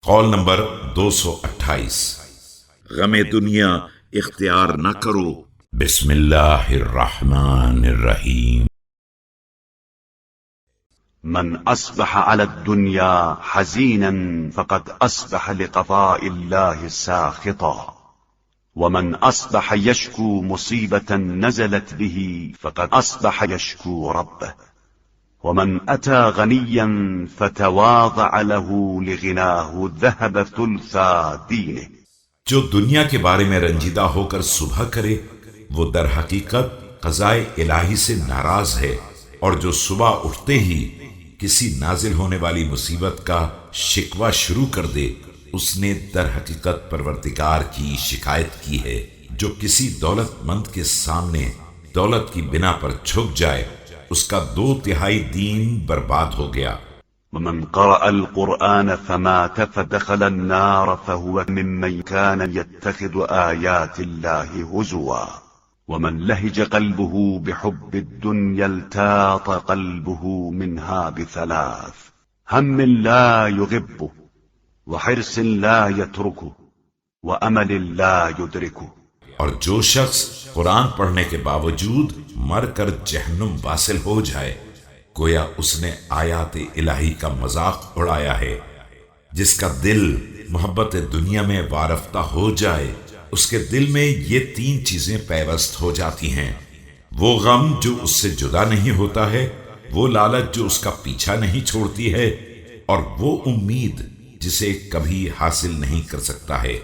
قول نمبر 228، غم دنیا اختیار نہ کرو۔ بسم اللہ الرحمن الرحیم۔ من أصبح على الدنيا حزينا فقد أصبح لقضاء الله ساخطا، ومن أصبح يشكو مصيبة نزلت به فقد أصبح يشكو ربه، ومن أتى غنيا فتواضع له لغناه ذهب ثلثا دينه۔ جو دنیا کے بارے میں رنجیدہ ہو کر صبح کرے وہ در حقیقت قضائے الہی سے ناراض ہے، اور جو صبح اٹھتے ہی کسی نازل ہونے والی مصیبت کا شکوہ شروع کر دے اس نے در حقیقت پروردگار کی شکایت کی ہے۔ جو کسی دولت مند کے سامنے دولت کی بنا پر جھک جائے اس کا 2/3 دین برباد ہو گیا۔ ومن قرأ القرآن فمات فدخل النار فهو ممن كان يتخذ آيات الله هزوا، ومن لهج قلبه بحب الدنيا التاط قلبه منها بثلاث: هم لا يغبه، وحرص لا يتركه، وأمل لا يدركه۔ اور جو شخص قرآن پڑھنے کے باوجود مر کر جہنم واصل ہو جائے گویا اس نے آیات الہی کا مذاق اڑایا ہے۔ جس کا دل محبت دنیا میں وارفتہ ہو جائے اس کے دل میں یہ 3 چیزیں پیوست ہو جاتی ہیں: وہ غم جو اس سے جدا نہیں ہوتا ہے، وہ لالچ جو اس کا پیچھا نہیں چھوڑتی ہے، اور وہ امید جسے کبھی حاصل نہیں کر سکتا ہے۔